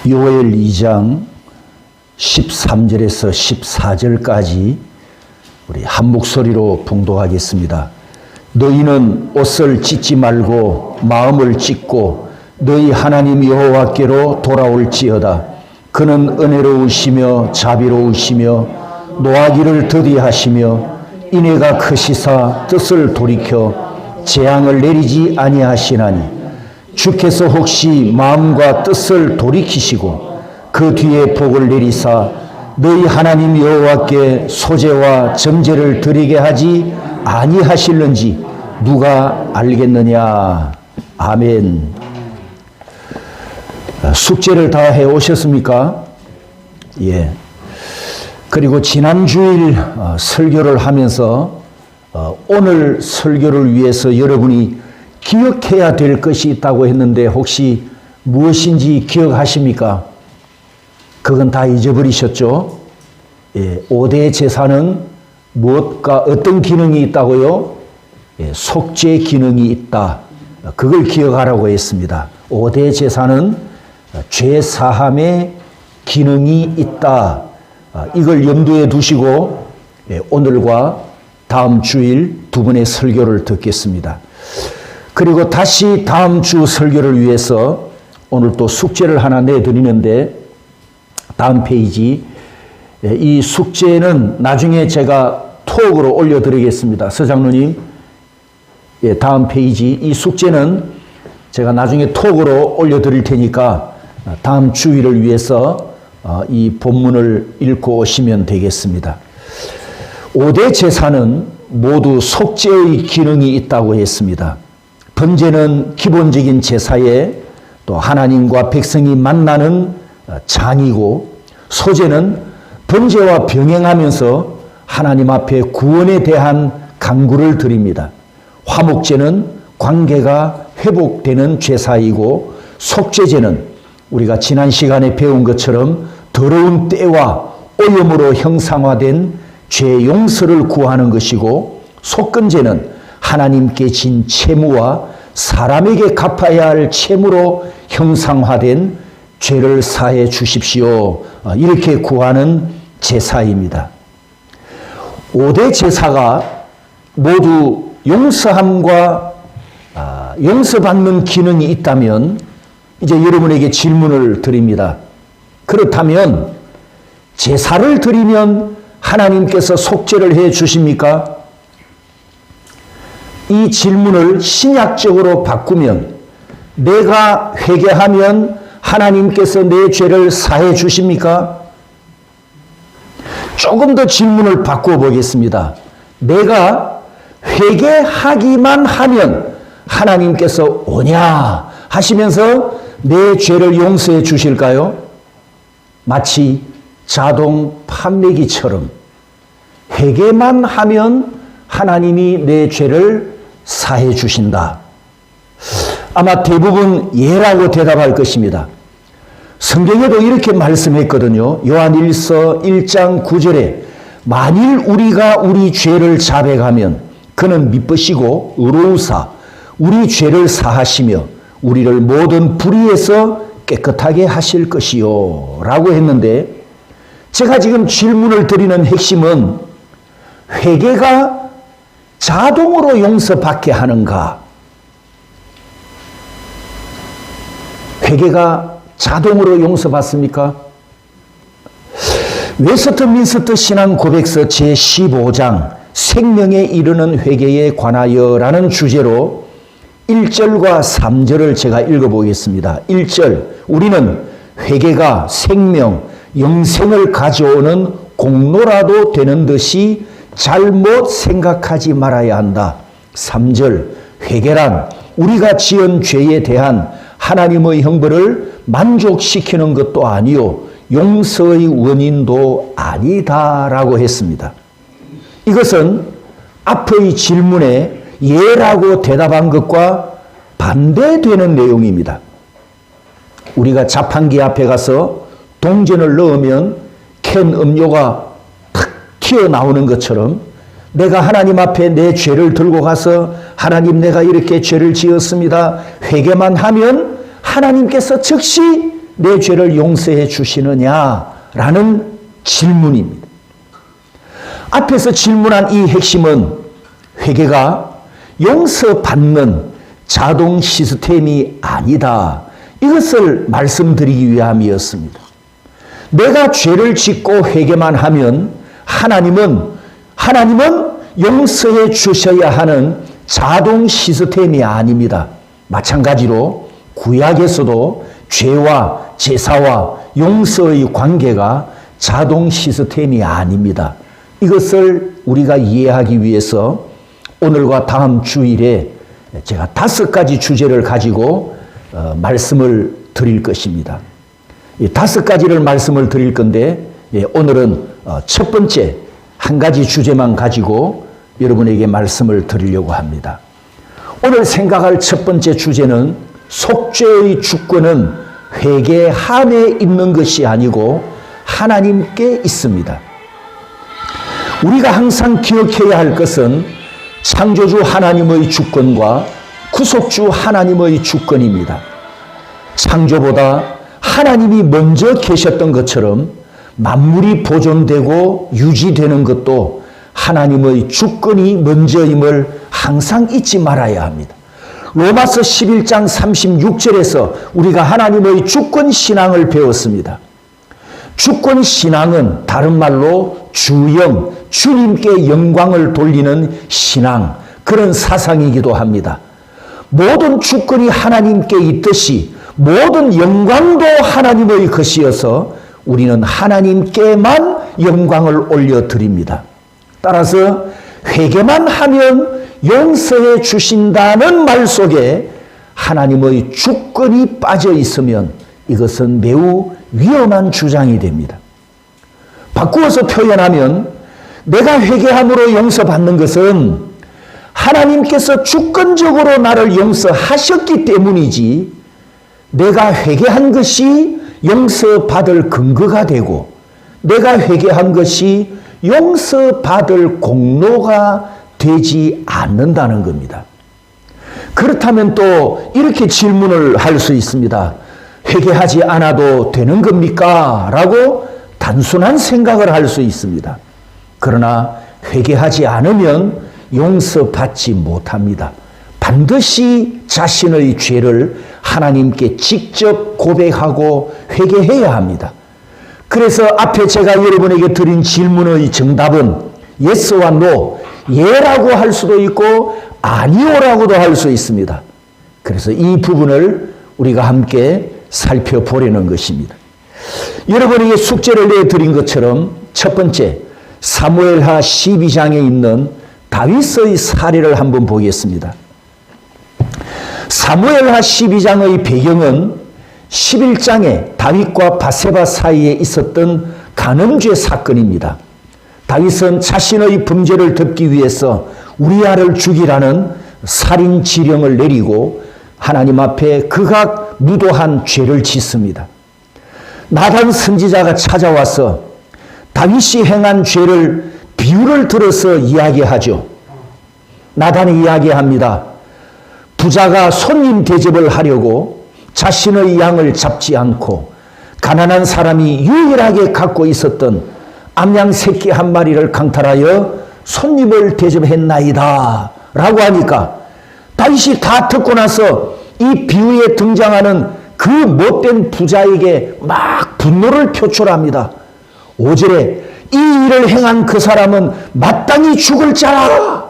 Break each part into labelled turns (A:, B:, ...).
A: 요엘 2장 13절에서 14절까지 우리 한 목소리로 봉독하겠습니다. 너희는 옷을 찢지 말고 마음을 찢고 너희 하나님 여호와께로 돌아올지어다. 그는 은혜로우시며 자비로우시며 노하기를 더디하시며 인애가 크시사 뜻을 돌이켜 재앙을 내리지 아니하시나니 주께서 혹시 마음과 뜻을 돌이키시고 그 뒤에 복을 내리사 너희 하나님 여호와께 소제와 점제를 드리게 하지 아니하실는지 누가 알겠느냐. 아멘. 숙제를 다 해 오셨습니까? 예. 그리고 지난 주일 설교를 하면서 오늘 설교를 위해서 여러분이 기억해야 될 것이 있다고 했는데 혹시 무엇인지 기억하십니까? 그건 다 잊어버리셨죠? 예, 5대 제사는 무엇과 어떤 기능이 있다고요? 예, 속죄 기능이 있다. 그걸 기억하라고 했습니다. 5대 제사는 죄 사함의 기능이 있다. 이걸 염두에 두시고 오늘과 다음 주일 두 번의 설교를 듣겠습니다. 그리고 다시 다음 주 설교를 위해서 오늘 또 숙제를 하나 내드리는데 다음 페이지, 이 숙제는 나중에 제가 톡으로 올려드리겠습니다. 서장로님, 다음 페이지, 이 숙제는 제가 나중에 톡으로 올려드릴 테니까 다음 주일을 위해서 이 본문을 읽고 오시면 되겠습니다. 5대 제사는 모두 속죄의 기능이 있다고 했습니다. 번제는 기본적인 제사에 또 하나님과 백성이 만나는 장이고, 소제는 번제와 병행하면서 하나님 앞에 구원에 대한 간구를 드립니다. 화목제는 관계가 회복되는 제사이고, 속죄제는 우리가 지난 시간에 배운 것처럼 더러운 때와 오염으로 형상화된 죄 용서를 구하는 것이고, 속건제는 하나님께 진 채무와 사람에게 갚아야 할 채무로 형상화된 죄를 사해 주십시오. 이렇게 구하는 제사입니다. 5대 제사가 모두 용서함과 용서받는 기능이 있다면 이제 여러분에게 질문을 드립니다. 그렇다면 제사를 드리면 하나님께서 속죄를 해 주십니까? 이 질문을 신약적으로 바꾸면 내가 회개하면 하나님께서 내 죄를 사해 주십니까? 조금 더 질문을 바꾸어 보겠습니다. 내가 회개하기만 하면 하나님께서 오냐 하시면서 내 죄를 용서해 주실까요? 마치 자동 판매기처럼 회개만 하면 하나님이 내 죄를 사해 주신다. 아마 대부분 예라고 대답할 것입니다. 성경에도 이렇게 말씀했거든요. 요한일서 1장 9절에 만일 우리가 우리 죄를 자백하면 그는 미쁘시고 의로우사 우리 죄를 사하시며 우리를 모든 불의에서 깨끗하게 하실 것이요 라고 했는데, 제가 지금 질문을 드리는 핵심은 회개가 자동으로 용서받게 하는가? 회개가 자동으로 용서받습니까? 웨스트민스터 신앙고백서 제15장 생명에 이르는 회개에 관하여라는 주제로 1절과 3절을 제가 읽어보겠습니다. 1절, 우리는 회개가 생명, 영생을 가져오는 공로라도 되는 듯이 잘못 생각하지 말아야 한다. 3절, 회개란 우리가 지은 죄에 대한 하나님의 형벌을 만족시키는 것도 아니요 용서의 원인도 아니다라고 했습니다. 이것은 앞의 질문에 예라고 대답한 것과 반대되는 내용입니다. 우리가 자판기 앞에 가서 동전을 넣으면 캔 음료가 탁 튀어나오는 것처럼 내가 하나님 앞에 내 죄를 들고 가서 하나님 내가 이렇게 죄를 지었습니다. 회개만 하면 하나님께서 즉시 내 죄를 용서해 주시느냐라는 질문입니다. 앞에서 질문한 이 핵심은 회개가 용서받는 자동 시스템이 아니다. 이것을 말씀드리기 위함이었습니다. 내가 죄를 짓고 회개만 하면 하나님은 용서해 주셔야 하는 자동 시스템이 아닙니다. 마찬가지로 구약에서도 죄와 제사와 용서의 관계가 자동 시스템이 아닙니다. 이것을 우리가 이해하기 위해서 오늘과 다음 주일에 제가 5가지 주제를 가지고 말씀을 드릴 것입니다. 이 5가지를 말씀을 드릴 건데 오늘은 첫 번째 한 가지 주제만 가지고 여러분에게 말씀을 드리려고 합니다. 오늘 생각할 첫 번째 주제는 속죄의 주권은 회개함에 있는 것이 아니고 하나님께 있습니다. 우리가 항상 기억해야 할 것은 창조주 하나님의 주권과 구속주 하나님의 주권입니다. 창조보다 하나님이 먼저 계셨던 것처럼 만물이 보존되고 유지되는 것도 하나님의 주권이 먼저임을 항상 잊지 말아야 합니다. 로마서 11장 36절에서 우리가 하나님의 주권 신앙을 배웠습니다. 주권 신앙은 다른 말로 주영, 주님께 영광을 돌리는 신앙, 그런 사상이기도 합니다. 모든 주권이 하나님께 있듯이 모든 영광도 하나님의 것이어서 우리는 하나님께만 영광을 올려드립니다. 따라서 회개만 하면 용서해 주신다는 말 속에 하나님의 주권이 빠져 있으면 이것은 매우 위험한 주장이 됩니다. 바꾸어서 표현하면 내가 회개함으로 용서받는 것은 하나님께서 주권적으로 나를 용서하셨기 때문이지 내가 회개한 것이 용서받을 근거가 되고 내가 회개한 것이 용서받을 공로가 되지 않는다는 겁니다. 그렇다면 또 이렇게 질문을 할 수 있습니다. 회개하지 않아도 되는 겁니까? 라고 단순한 생각을 할 수 있습니다. 그러나 회개하지 않으면 용서받지 못합니다. 반드시 자신의 죄를 하나님께 직접 고백하고 회개해야 합니다. 그래서 앞에 제가 여러분에게 드린 질문의 정답은 예스와 노, 예라고 할 수도 있고 아니오라고도 할 수 있습니다. 그래서 이 부분을 우리가 함께 살펴보려는 것입니다. 여러분에게 숙제를 내드린 것처럼 첫 번째 사무엘하 12장에 있는 다윗의 사례를 한번 보겠습니다. 사무엘하 12장의 배경은 11장에 다윗과 바세바 사이에 있었던 간음죄 사건입니다. 다윗은 자신의 범죄를 덮기 위해서 우리아를 죽이라는 살인 지령을 내리고 하나님 앞에 극악 무도한 죄를 짓습니다. 나단 선지자가 찾아와서 다윗이 행한 죄를 비유를 들어서 이야기하죠. 나단이 이야기합니다. 부자가 손님 대접을 하려고 자신의 양을 잡지 않고 가난한 사람이 유일하게 갖고 있었던 암양 새끼 한 마리를 강탈하여 손님을 대접했나이다 라고 하니까 다윗이 다 듣고 나서 이 비유에 등장하는 그 못된 부자에게 막 분노를 표출합니다. 5절에 이 일을 행한 그 사람은 마땅히 죽을 자라.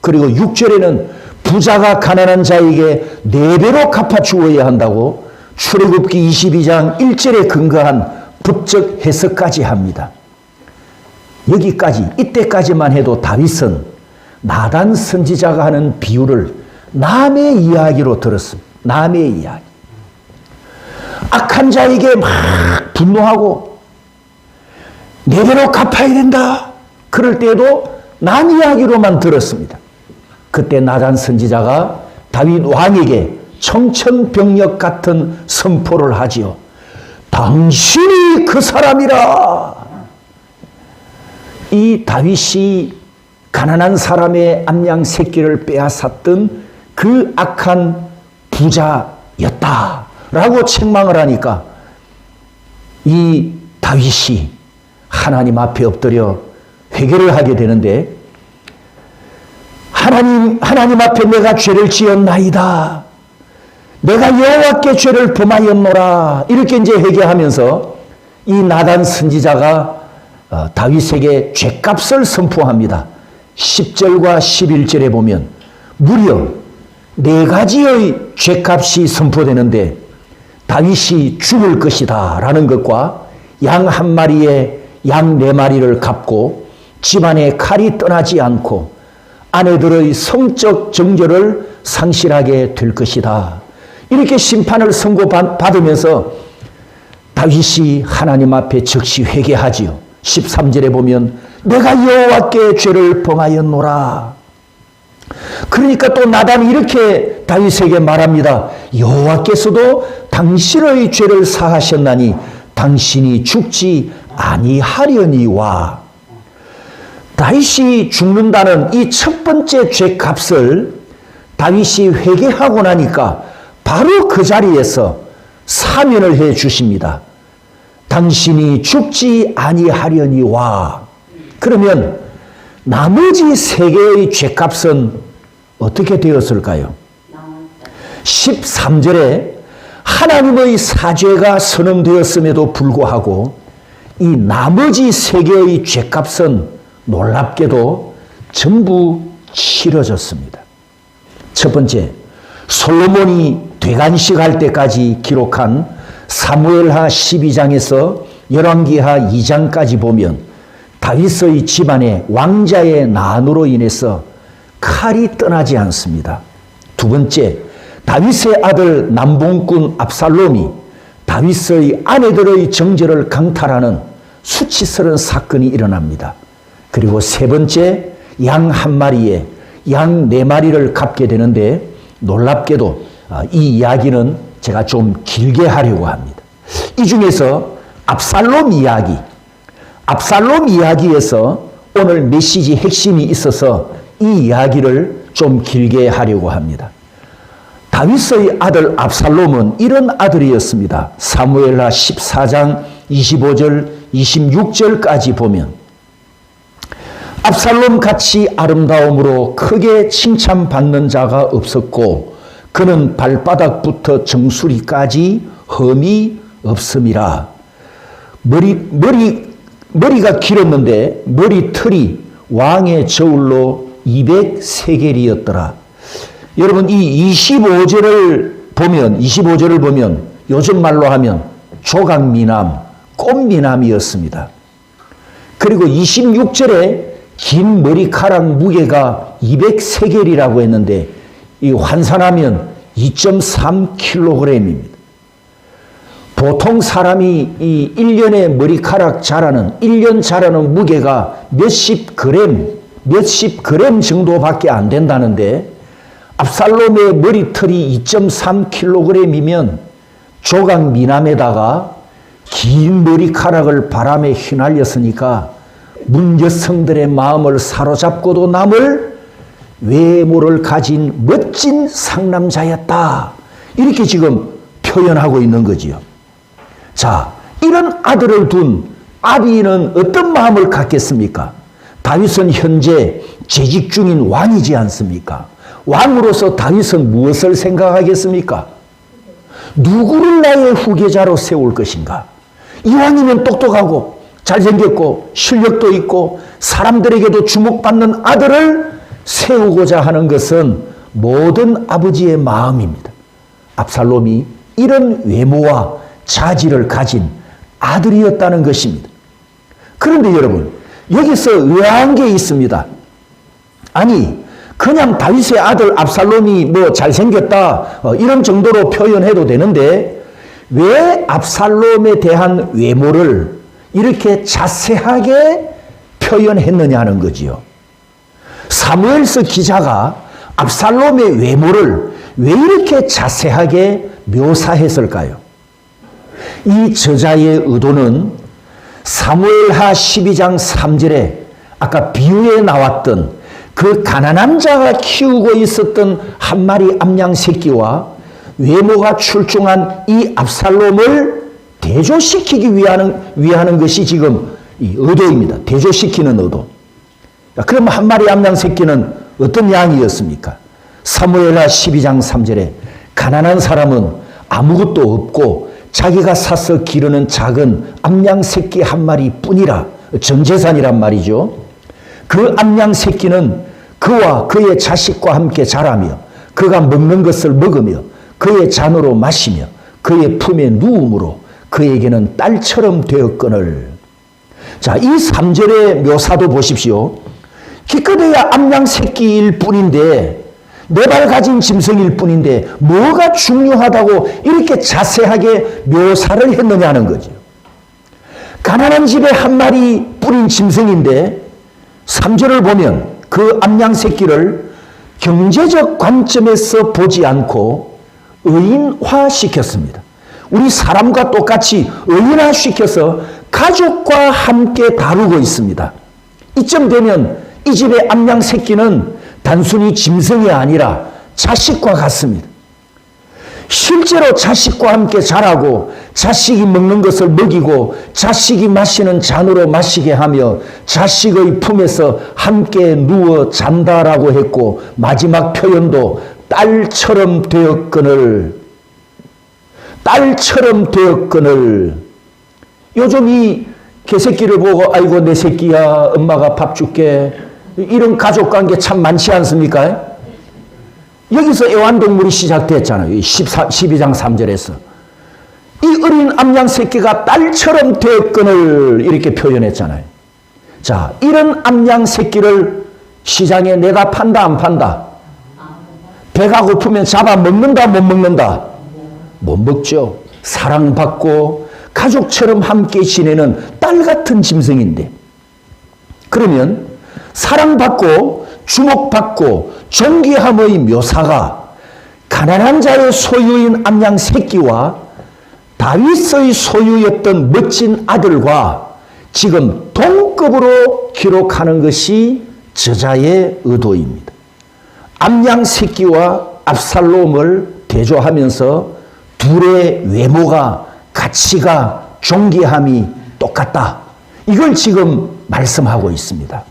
A: 그리고 6절에는 부자가 가난한 자에게 4배로 갚아 주어야 한다고 출애굽기 22장 1절에 근거한 법적 해석까지 합니다. 여기까지 이때까지만 해도 다윗은 나단 선지자가 하는 비유를 남의 이야기로 들었습니다. 남의 이야기. 악한 자에게 막 분노하고 4배로 갚아야 된다. 그럴 때에도 남 이야기로만 들었습니다. 그때 나단 선지자가 다윗 왕에게 청천벽력 같은 선포를 하지요. 당신이 그 사람이라. 이 다윗이 가난한 사람의 암양 새끼를 빼앗았던 그 악한 부자였다라고 책망을 하니까 이 다윗이 하나님 앞에 엎드려 회개를 하게 되는데, 하나님 앞에 내가 죄를 지었나이다. 내가 여호와께 죄를 범하였노라. 이렇게 이제 회개하면서 이 나단 선지자가 다윗에게 죄값을 선포합니다. 10절과 11절에 보면 무려 4가지의 죄값이 선포되는데, 다윗이 죽을 것이다 라는 것과 양 1마리에 양 4마리를 갚고 집안에 칼이 떠나지 않고 아내들의 성적 정절을 상실하게 될 것이다. 이렇게 심판을 선고받으면서 다윗이 하나님 앞에 즉시 회개하지요. 13절에 보면 내가 여호와께 죄를 범하였노라. 그러니까 또 나단이 이렇게 다윗에게 말합니다. 여호와께서도 당신의 죄를 사하셨나니 당신이 죽지 아니하려니와. 다윗이 죽는다는 이 첫 번째 죄값을 다윗이 회개하고 나니까 바로 그 자리에서 사면을 해 주십니다. 당신이 죽지 아니하려니와. 그러면 나머지 3개의 죄값은 어떻게 되었을까요? 13절에 하나님의 사죄가 선언되었음에도 불구하고 이 나머지 3개의 죄값은 놀랍게도 전부 치러졌습니다. 첫 번째, 솔로몬이 되간식할 때까지 기록한 사무엘하 12장에서 열왕기하 2장까지 보면 다윗의 집안에 왕자의 난으로 인해서 칼이 떠나지 않습니다. 두 번째, 다윗의 아들 남봉꾼 압살롬이 다윗의 아내들의 정절을 강탈하는 수치스러운 사건이 일어납니다. 그리고 세 번째, 양 1마리에 양 4마리를 갚게 되는데, 놀랍게도 이 이야기는 제가 좀 길게 하려고 합니다. 이 중에서 압살롬 이야기에서 오늘 메시지 핵심이 있어서 이 이야기를 좀 길게 하려고 합니다. 다윗의 아들 압살롬은 이런 아들이었습니다. 사무엘하 14장 25절 26절까지 보면 압살롬 같이 아름다움으로 크게 칭찬받는 자가 없었고 그는 발바닥부터 정수리까지 흠이 없음이라. 머리가 길었는데 머리털이 왕의 저울로 200세겔이었더라. 여러분, 이 25절을 보면 요즘 말로 하면 조각미남, 꽃미남이었습니다. 그리고 26절에 긴 머리카락 무게가 200세겔이라고 했는데 이 환산하면 2.3kg입니다. 보통 사람이 이 1년에 머리카락 자라는 1년 자라는 무게가 몇십 그램 정도밖에 안 된다는데, 압살롬의 머리털이 2.3kg이면 조각 미남에다가 긴 머리카락을 바람에 휘날렸으니까 문여성들의 마음을 사로잡고도 남을 외모를 가진 멋진 상남자였다. 이렇게 지금 표현하고 있는 거지요. 자, 이런 아들을 둔 아비는 어떤 마음을 갖겠습니까? 다윗은 현재 재직 중인 왕이지 않습니까? 왕으로서 다윗은 무엇을 생각하겠습니까? 누구를 나의 후계자로 세울 것인가? 이왕이면 똑똑하고 잘생겼고 실력도 있고 사람들에게도 주목받는 아들을 세우고자 하는 것은 모든 아버지의 마음입니다. 압살롬이 이런 외모와 자질을 가진 아들이었다는 것입니다. 그런데 여러분, 여기서 의아한 게 있습니다. 아니, 그냥 다윗의 아들 압살롬이 뭐 잘생겼다 이런 정도로 표현해도 되는데 왜 압살롬에 대한 외모를 이렇게 자세하게 표현했느냐는 거지요. 사무엘서 기자가 압살롬의 외모를 왜 이렇게 자세하게 묘사했을까요? 이 저자의 의도는 사무엘하 12장 3절에 아까 비유에 나왔던 그 가난한 자가 키우고 있었던 한 마리 암양 새끼와 외모가 출중한 이 압살롬을 대조시키기 위하는 것이 지금 이 의도입니다. 대조시키는 의도. 그럼 한 마리 암양 새끼는 어떤 양이었습니까? 사무엘하 12장 3절에 가난한 사람은 아무것도 없고 자기가 사서 기르는 작은 암양 새끼 한 마리 뿐이라, 전 재산이란 말이죠. 그 암양 새끼는 그와 그의 자식과 함께 자라며 그가 먹는 것을 먹으며 그의 잔으로 마시며 그의 품에 누움으로 그에게는 딸처럼 되었거늘. 자, 이 3절의 묘사도 보십시오. 기껏해야 암양 새끼일 뿐인데, 네 발 가진 짐승일 뿐인데 뭐가 중요하다고 이렇게 자세하게 묘사를 했느냐는 거죠. 가난한 집에 한 마리 뿌린 짐승인데 3절을 보면 그 암양 새끼를 경제적 관점에서 보지 않고 의인화시켰습니다. 우리 사람과 똑같이 의인화시켜서 가족과 함께 다루고 있습니다. 이쯤 되면 이 집의 암양 새끼는 단순히 짐승이 아니라 자식과 같습니다. 실제로 자식과 함께 자라고 자식이 먹는 것을 먹이고 자식이 마시는 잔으로 마시게 하며 자식의 품에서 함께 누워 잔다라고 했고, 마지막 표현도 딸처럼 되었거늘. 딸처럼 되었거늘. 요즘 이 개새끼를 보고 아이고 내 새끼야 엄마가 밥 줄게, 이런 가족관계 참 많지 않습니까? 여기서 애완동물이 시작됐잖아요. 12장 3절에서. 이 어린 암양 새끼가 딸처럼 되었거늘 이렇게 표현했잖아요. 자, 이런 암양 새끼를 시장에 내가 판다 안 판다? 배가 고프면 잡아 먹는다 못 먹는다? 못 먹죠. 사랑받고 가족처럼 함께 지내는 딸 같은 짐승인데, 그러면 사랑받고 주목받고 존귀함의 묘사가 가난한 자의 소유인 암양 새끼와 다윗의 소유였던 멋진 아들과 지금 동급으로 기록하는 것이 저자의 의도입니다. 암양 새끼와 압살롬을 대조하면서 둘의 외모가, 가치가, 존귀함이 똑같다. 이걸 지금 말씀하고 있습니다.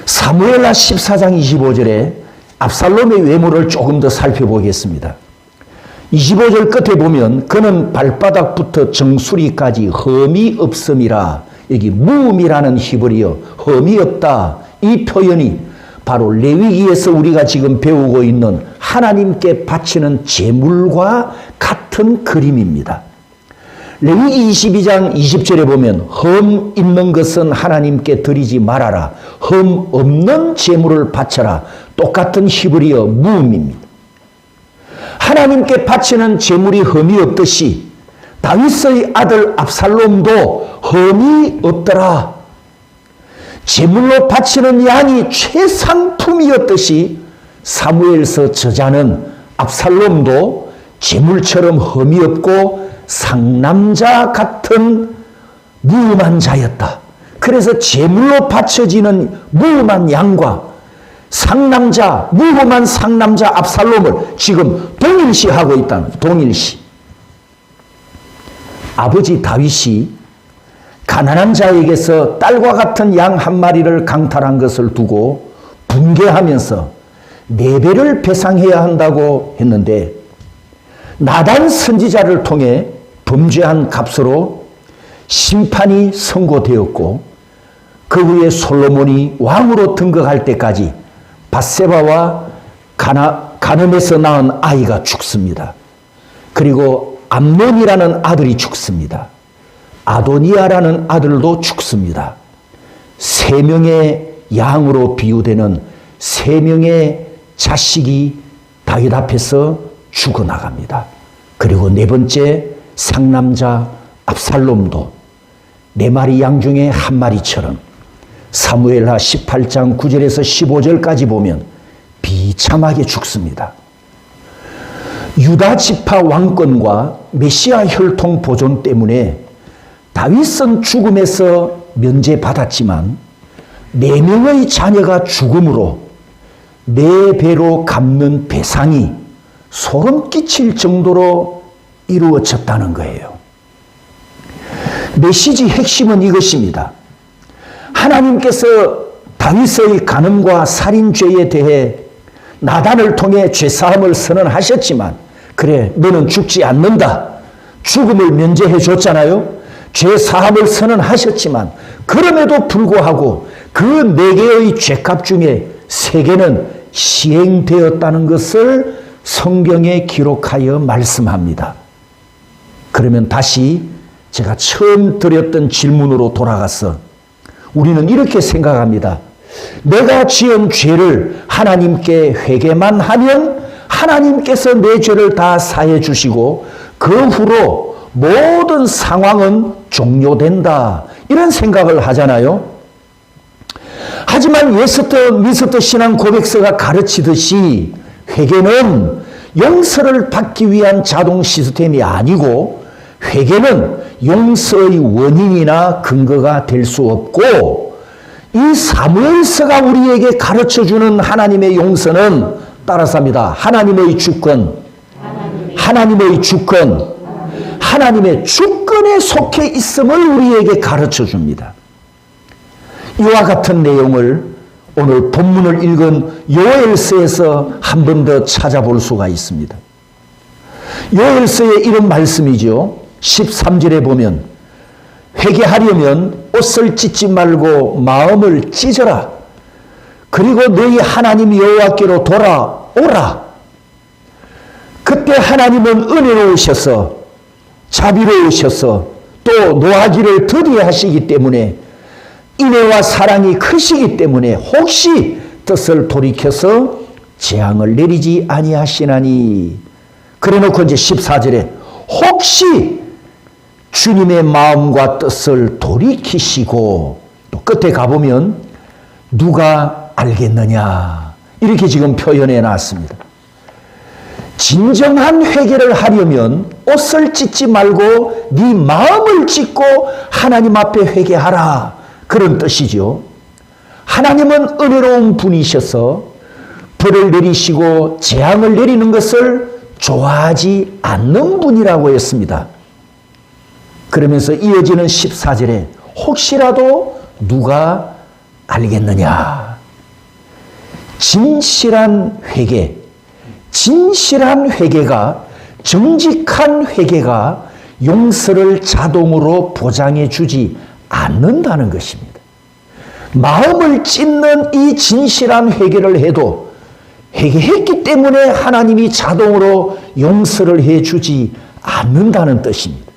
A: 사무엘하 14장 25절에 압살롬의 외모를 조금 더 살펴보겠습니다. 25절 끝에 보면 그는 발바닥부터 정수리까지 흠이 없음이라. 여기 무음이라는 히브리어 흠이 없다. 이 표현이 바로 레위기에서 우리가 지금 배우고 있는 하나님께 바치는 제물과 같은 그림입니다. 레위기 22장 20절에 보면 흠 있는 것은 하나님께 드리지 말아라. 흠 없는 제물을 바쳐라. 똑같은 히브리어 무음입니다. 하나님께 바치는 제물이 흠이 없듯이 다윗의 아들 압살롬도 흠이 없더라. 제물로 바치는 양이 최상품이었듯이 사무엘서 저자는 압살롬도 제물처럼 흠이 없고 상남자 같은 무음한 자였다. 그래서 제물로 바쳐지는 무음한 양과 상남자, 무음한 상남자 압살롬을 지금 동일시하고 있다는 거예요. 동일시. 아버지 다윗이 가난한 자에게서 딸과 같은 양 한 마리를 강탈한 것을 두고 분개하면서 4배를 배상해야 한다고 했는데, 나단 선지자를 통해 범죄한 값으로 심판이 선고되었고, 그 후에 솔로몬이 왕으로 등극할 때까지 밧세바와 가늠에서 낳은 아이가 죽습니다. 그리고 암논이라는 아들이 죽습니다. 아도니아라는 아들도 죽습니다. 3명의 양으로 비유되는 3명의 자식이 다윗 앞에서 죽어나갑니다. 그리고 4번째 상남자 압살롬도 4마리 양 중에 1마리처럼 사무엘하 18장 9절에서 15절까지 보면 비참하게 죽습니다. 유다 지파 왕권과 메시아 혈통 보존 때문에 다윗은 죽음에서 면제받았지만 4명의 자녀가 죽음으로 4배로 갚는 배상이 소름 끼칠 정도로 이루어졌다는 거예요. 메시지 핵심은 이것입니다. 하나님께서 다윗의 간음과 살인죄에 대해 나단을 통해 죄사함을 선언하셨지만, 그래 너는 죽지 않는다, 죽음을 면제해 줬잖아요. 죄사함을 선언하셨지만 그럼에도 불구하고 그 4개의 죄값 중에 3개는 시행되었다는 것을 성경에 기록하여 말씀합니다. 그러면 다시 제가 처음 드렸던 질문으로 돌아가서 우리는 이렇게 생각합니다. 내가 지은 죄를 하나님께 회개만 하면 하나님께서 내 죄를 다 사해 주시고 그 후로 모든 상황은 종료된다, 이런 생각을 하잖아요. 하지만 미스터 신앙 고백서가 가르치듯이 회개는 용서를 받기 위한 자동 시스템이 아니고, 회개는 용서의 원인이나 근거가 될 수 없고, 이 사무엘서가 우리에게 가르쳐주는 하나님의 용서는 따라서 합니다. 하나님의 주권, 하나님의 주권, 하나님의 주권에 속해 있음을 우리에게 가르쳐줍니다. 이와 같은 내용을 오늘 본문을 읽은 요엘서에서 한 번 더 찾아볼 수가 있습니다. 요엘서의 이런 말씀이죠. 13절에 보면 회개하려면 옷을 찢지 말고 마음을 찢어라. 그리고 너희 하나님 여호와께로 돌아오라. 그때 하나님은 은혜로우셔서 자비로우셔서 또 노하기를 더디게 하시기 때문에, 인애와 사랑이 크시기 때문에 혹시 뜻을 돌이켜서 재앙을 내리지 아니하시나니. 그래놓고 이제 14절에 혹시 주님의 마음과 뜻을 돌이키시고, 또 끝에 가보면 누가 알겠느냐, 이렇게 지금 표현해 놨습니다. 진정한 회개를 하려면 옷을 찢지 말고 네 마음을 찢고 하나님 앞에 회개하라, 그런 뜻이죠. 하나님은 은혜로운 분이셔서 벌을 내리시고 재앙을 내리는 것을 좋아하지 않는 분이라고 했습니다. 그러면서 이어지는 14절에 혹시라도 누가 알겠느냐. 진실한 회개, 진실한 회개가, 정직한 회개가 용서를 자동으로 보장해 주지 않는다는 것입니다. 마음을 찢는 이 진실한 회개를 해도 회개했기 때문에 하나님이 자동으로 용서를 해 주지 않는다는 뜻입니다.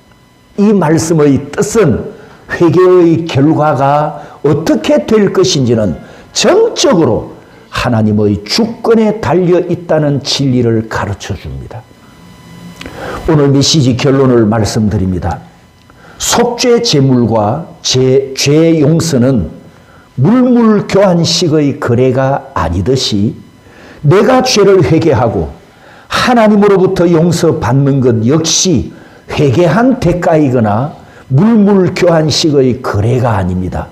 A: 이 말씀의 뜻은 회개의 결과가 어떻게 될 것인지는 전적으로 하나님의 주권에 달려 있다는 진리를 가르쳐 줍니다. 오늘 메시지 결론을 말씀드립니다. 속죄 제물과 죄 용서는 물물교환식의 거래가 아니듯이 내가 죄를 회개하고 하나님으로부터 용서받는 것 역시 회개한 대가이거나 물물교환식의 거래가 아닙니다.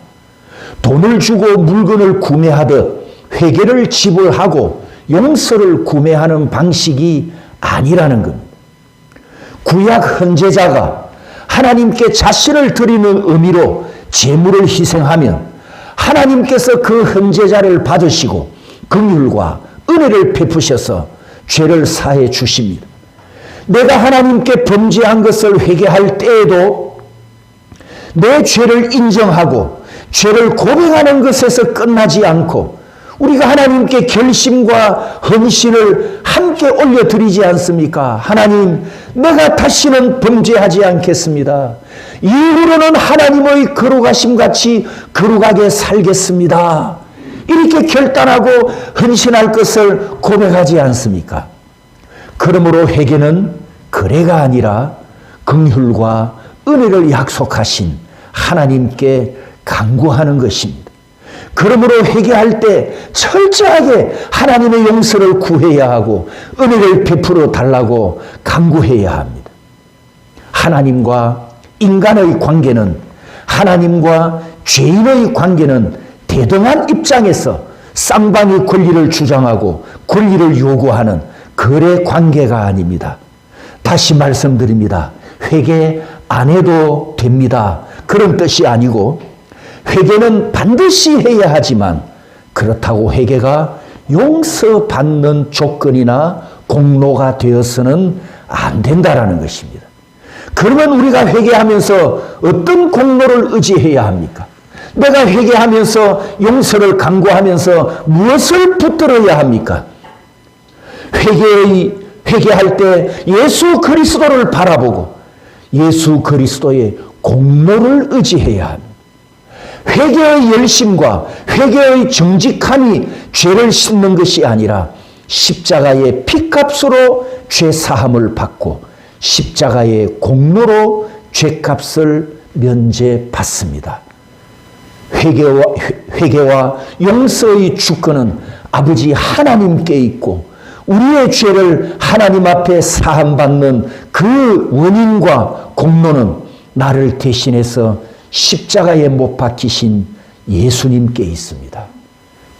A: 돈을 주고 물건을 구매하듯 회개를 지불하고 용서를 구매하는 방식이 아니라는 겁니다. 구약 헌제자가 하나님께 자신을 드리는 의미로 제물을 희생하면 하나님께서 그 헌제자를 받으시고 긍휼과 은혜를 베푸셔서 죄를 사해 주십니다. 내가 하나님께 범죄한 것을 회개할 때에도 내 죄를 인정하고 죄를 고백하는 것에서 끝나지 않고 우리가 하나님께 결심과 헌신을 함께 올려드리지 않습니까? 하나님, 내가 다시는 범죄하지 않겠습니다. 이후로는 하나님의 거룩하심 같이 거룩하게 살겠습니다. 이렇게 결단하고 헌신할 것을 고백하지 않습니까? 그러므로 회개는 거래가 아니라 긍휼과 은혜를 약속하신 하나님께 간구하는 것입니다. 그러므로 회개할 때 철저하게 하나님의 용서를 구해야 하고 은혜를 베풀어 달라고 간구해야 합니다. 하나님과 인간의 관계는, 하나님과 죄인의 관계는 대등한 입장에서 쌍방이 권리를 주장하고 권리를 요구하는 거래 관계가 아닙니다. 다시 말씀드립니다. 회개 안 해도 됩니다. 그런 뜻이 아니고 회개는 반드시 해야 하지만 그렇다고 회개가 용서받는 조건이나 공로가 되어서는 안 된다라는 것입니다. 그러면 우리가 회개하면서 어떤 공로를 의지해야 합니까? 내가 회개하면서 용서를 강구하면서 무엇을 붙들어야 합니까? 회개할 때 예수 그리스도를 바라보고 예수 그리스도의 공로를 의지해야 합니다. 회개의 열심과 회개의 정직함이 죄를 씻는 것이 아니라 십자가의 피값으로 죄 사함을 받고 십자가의 공로로 죄값을 면제받습니다. 회개와 용서의 주권은 아버지 하나님께 있고 우리의 죄를 하나님 앞에 사함받는 그 원인과 공로는 나를 대신해서 십자가에 못 박히신 예수님께 있습니다.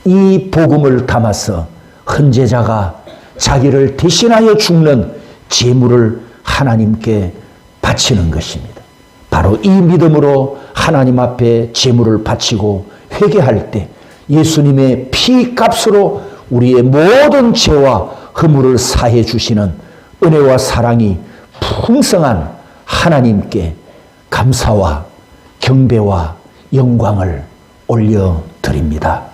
A: 이 복음을 담아서 헌제자가 자기를 대신하여 죽는 제물을 하나님께 바치는 것입니다. 바로 이 믿음으로 하나님 앞에 제물을 바치고 회개할 때 예수님의 피값으로 우리의 모든 죄와 허물을 사해 주시는 은혜와 사랑이 풍성한 하나님께 감사와 경배와 영광을 올려드립니다.